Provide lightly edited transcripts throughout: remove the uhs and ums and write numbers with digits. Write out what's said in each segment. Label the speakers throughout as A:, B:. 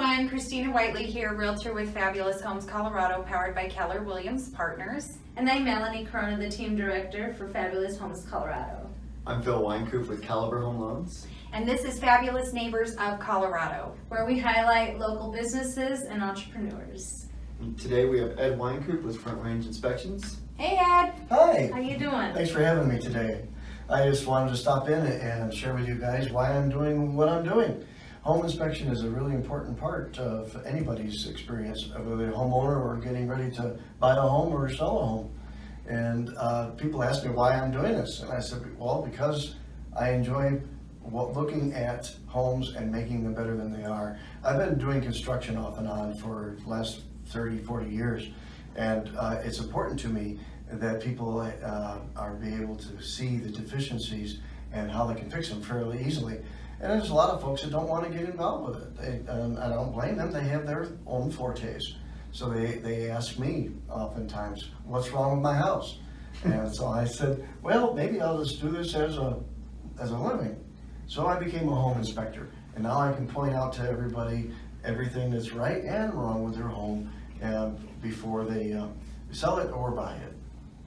A: everyone, Christina Whiteley here, Realtor with Fabulous Homes Colorado, powered by Keller Williams Partners.
B: And I'm Melanie Corona, the Team Director for Fabulous Homes Colorado.
C: I'm Wynkoop with Caliber Home Loans.
A: And this is Fabulous Neighbors of Colorado,
B: where we highlight local businesses and entrepreneurs.
C: And today we have Ed Wynkoop with Front Range Inspections.
A: Hey Ed!
D: Hi!
B: How you doing?
D: Thanks for having me today. I just wanted to stop in and share with you guys why I'm doing what I'm doing. Home inspection is a really important part of anybody's experience, whether they're a homeowner or getting ready to buy a home or sell a home. And people ask me why I'm doing this. And I said, well, because I enjoy looking at homes and making them better than they are. I've been doing construction off and on for the last 30, 40 years. And it's important to me that people are be able to see the deficiencies and how they can fix them fairly easily. And there's a lot of folks that don't want to get involved with it. I don't blame them. They have their own fortes. So they ask me oftentimes, what's wrong with my house? And so I said, well, maybe I'll just do this as a living. So I became a home inspector. And now I can point out to everybody everything that's right and wrong with their home before they sell it or buy it.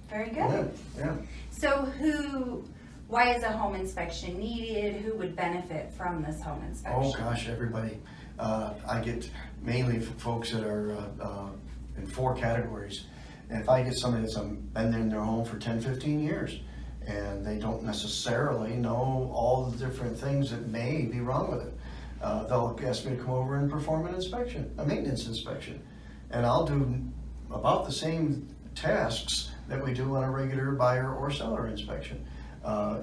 A: Very good.
D: Yeah.
A: So why is a home inspection needed? Who would benefit from this home inspection?
D: Oh gosh, everybody. I get mainly folks that are in 4 categories. And if I get somebody that's been in their home for 10, 15 years and they don't necessarily know all the different things that may be wrong with it, they'll ask me to come over and perform an inspection, a maintenance inspection. And I'll do about the same tasks that we do on a regular buyer or seller inspection.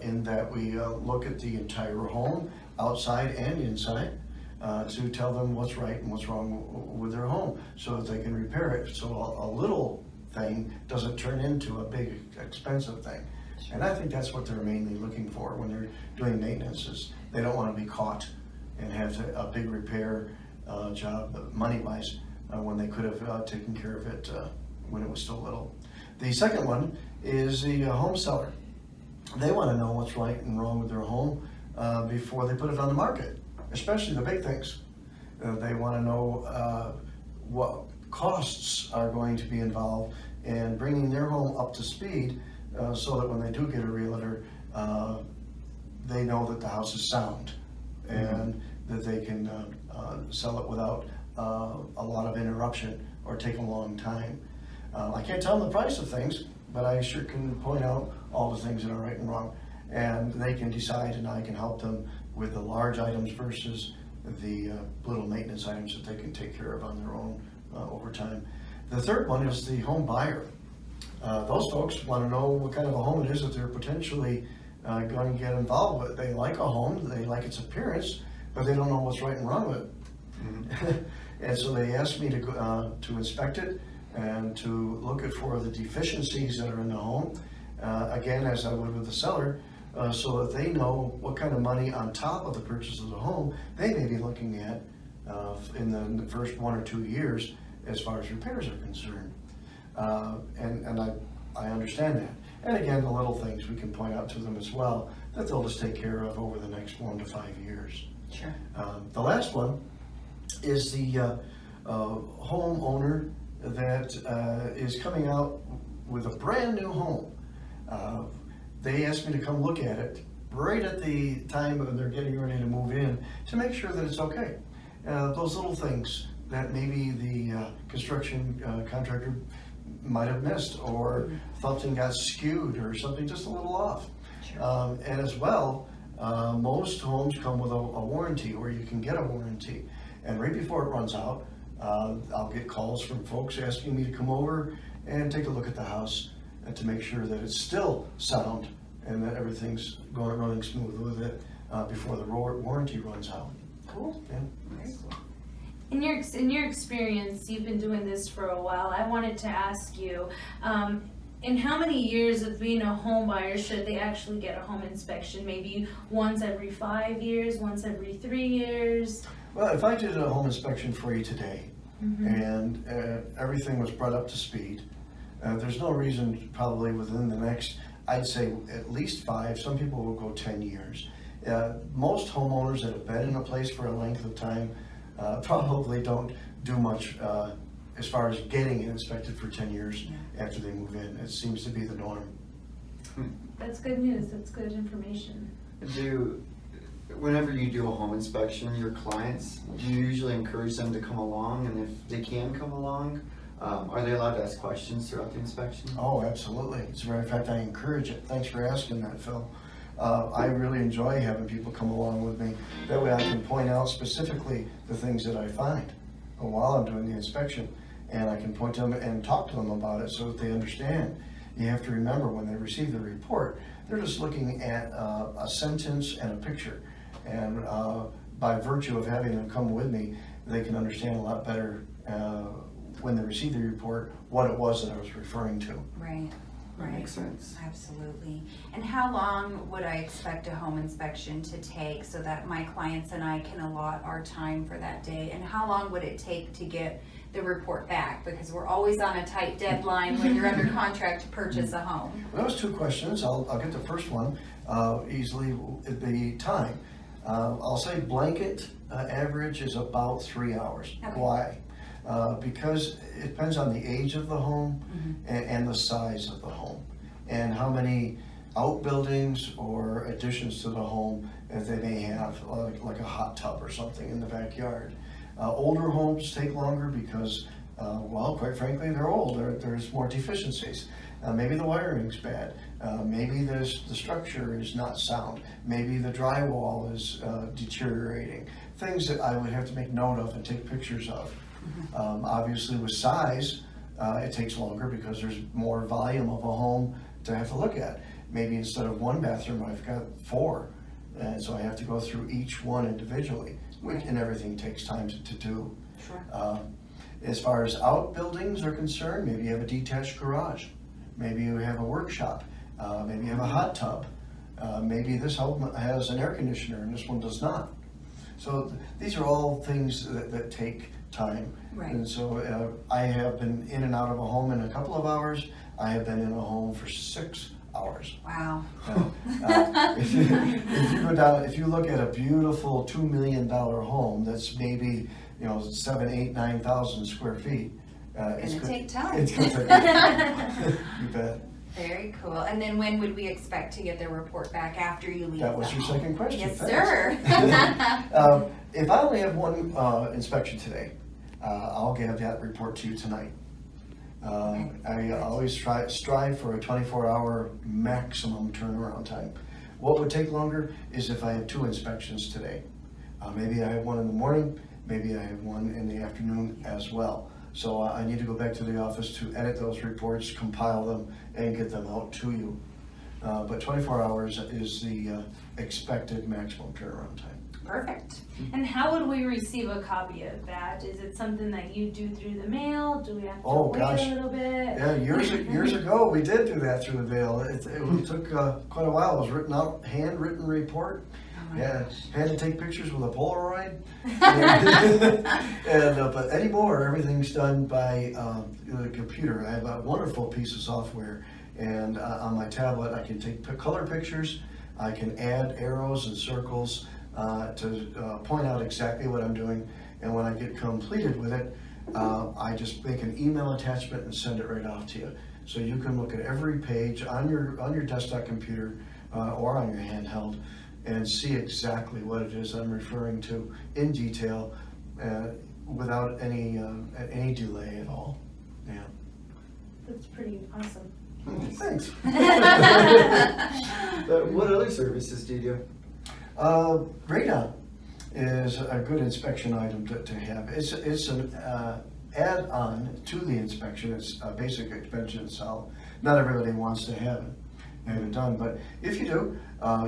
D: In that we look at the entire home, outside and inside, to tell them what's right and what's wrong with their home so that they can repair it. So a little thing doesn't turn into a big expensive thing. And I think that's what they're mainly looking for when they're doing maintenance, is they don't want to be caught and have a big repair job money-wise when they could have taken care of it when it was still little. The second one is the home seller. They want to know what's right and wrong with their home before they put it on the market, especially the big things. They want to know what costs are going to be involved in bringing their home up to speed so that when they do get a realtor, they know that the house is sound and that they can sell it without a lot of interruption or take a long time. I can't tell them the price of things, but I sure can point out all the things that are right and wrong, and they can decide, and I can help them with the large items versus the little maintenance items that they can take care of on their own over time. The third one is the home buyer. Those folks want to know what kind of a home it is that they're potentially going to get involved with. They like a home, they like its appearance, but they don't know what's right and wrong with it. Mm-hmm. And so they ask me to inspect it and to look for the deficiencies that are in the home, again, as I would with the seller, so that they know what kind of money on top of the purchase of the home they may be looking at in the first 1 or 2 years as far as repairs are concerned. And I understand that. And again, the little things we can point out to them as well that they'll just take care of over the next 1 to 5 years.
A: Sure.
D: The last one is the homeowner that is coming out with a brand new home. They asked me to come look at it right at the time when they're getting ready to move in to make sure that it's okay. Those little things that maybe the construction contractor might have missed, or something got skewed or something just a little off. Sure. And as well, most homes come with a warranty, or you can get a warranty. And right before it runs out, I'll get calls from folks asking me to come over and take a look at the house and to make sure that it's still sound and that everything's running smooth with it before the warranty runs out.
A: Cool.
D: Yeah.
A: Very cool.
B: In your experience, you've been doing this for a while. I wanted to ask you, in how many years of being a home buyer should they actually get a home inspection? Maybe once every 5 years, once every 3 years?
D: Well, if I did a home inspection for you today,
B: Mm-hmm.
D: and everything was brought up to speed, there's no reason probably within the next, I'd say at least 5, some people will go 10 years. Most homeowners that have been in a place for a length of time probably don't do much as far as getting it inspected for 10 years after they move in. It seems to be the norm.
B: That's good news, that's good information.
C: Whenever you do a home inspection, your clients, do you usually encourage them to come along? And if they can come along, are they allowed to ask questions throughout the inspection?
D: Oh, absolutely. As a matter of fact, I encourage it. Thanks for asking that, Phil. I really enjoy having people come along with me. That way I can point out specifically the things that I find while I'm doing the inspection. And I can point to them and talk to them about it so that they understand. You have to remember, when they receive the report, they're just looking at a sentence and a picture. And by virtue of having them come with me, they can understand a lot better when they receive the report what it was that I was referring to.
A: Right.
C: That makes sense.
A: Absolutely. And how long would I expect a home inspection to take so that my clients and I can allot our time for that day? And how long would it take to get the report back? Because we're always on a tight deadline when you're under contract to purchase a home.
D: Those two questions, I'll get the first one easily, the time. I'll say blanket average is about 3 hours.
A: Okay.
D: Why? Because it depends on the age of the home and the size of the home and how many outbuildings or additions to the home that they may have, like a hot tub or something in the backyard. Older homes take longer because, well, quite frankly, they're old. There's more deficiencies. Maybe the wiring's bad. Maybe the structure is not sound. Maybe the drywall is deteriorating. Things that I would have to make note of and take pictures of. Obviously with size, it takes longer because there's more volume of a home to have to look at. Maybe instead of one bathroom, I've got 4. And so I have to go through each one individually, and everything takes time to do.
A: Sure.
D: As far as outbuildings are concerned, maybe you have a detached garage. Maybe you have a workshop. Maybe you have a hot tub. Maybe this home has an air conditioner and this one does not. So these are all things that take time.
A: Right.
D: And so I have been in and out of a home in a couple of hours. I have been in a home for 6 hours.
A: Wow.
D: If you go down, if you look at a beautiful $2 million home that's maybe 7, 8, 9,000 square feet,
A: It's gonna take time.
D: It's gonna take time. You bet.
A: Very cool. And then when would we expect to get the report back after you leave?
D: That was
A: the
D: your
A: home?
D: second question.
A: Yes,
D: Thanks.
A: sir.
D: If I only have one inspection today, I'll give that report to you tonight. I always strive for a 24-hour maximum turnaround time. What would take longer is if I have 2 inspections today. Maybe I have one in the morning, maybe I have one in the afternoon as well. So I need to go back to the office to edit those reports, compile them, and get them out to you. But 24 hours is the expected maximum turnaround time.
A: Perfect.
B: And how would we receive a copy of that? Is it something that you do through the mail? Do we have to wait
D: gosh.
B: a little bit?
D: Yeah, years ago, we did do that through the mail. It took quite a while. It was written out, handwritten report.
A: Oh my
D: Yeah,
A: gosh.
D: had to take pictures with a Polaroid. But anymore, everything's done by the computer. I have a wonderful piece of software, and on my tablet, I can take color pictures. I can add arrows and circles to point out exactly what I'm doing. And when I get completed with it, I just make an email attachment and send it right off to you. So you can look at every page on your desktop computer or on your handheld and see exactly what it is I'm referring to in detail without any delay at all. Yeah.
B: That's pretty awesome.
D: Thanks.
C: What other services do you do?
D: Radon is a good inspection item to have. It's an add-on to the inspection. It's a basic inspection itself. Not everybody wants to have it done, but if you do,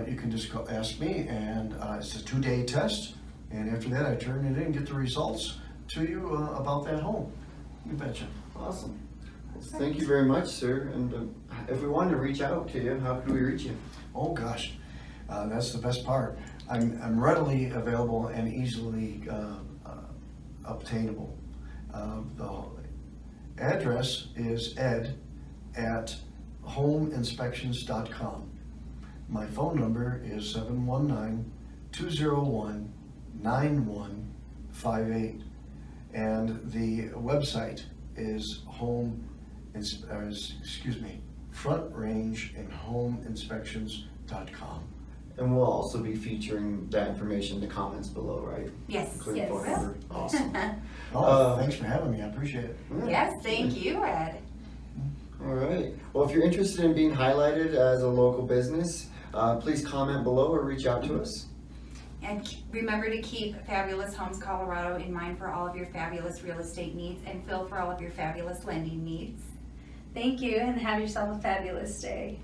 D: you can just ask me, and it's a 2-day test. And after that, I turn it in and get the results to you about that home. You betcha.
C: Awesome. Thank you very much, sir. And if we wanted to reach out to you, how could we reach you?
D: Oh gosh, that's the best part. I'm readily available and easily obtainable. The address is ed@homeinspections.com. My phone number is 719-201-9150. 58. And the website is frontrangehomeinspections.com.
C: And we'll also be featuring that information in the comments below, right?
A: Yes,
C: Including
A: yes.
C: phone number. Awesome.
D: Thanks for having me, I appreciate it.
A: Yes, thank you, Ed.
C: All right. Well, if you're interested in being highlighted as a local business, please comment below or reach out to us.
A: And remember to keep Fabulous Homes Colorado in mind for all of your fabulous real estate needs, and Phil for all of your fabulous lending needs.
B: Thank you, and have yourself a fabulous day.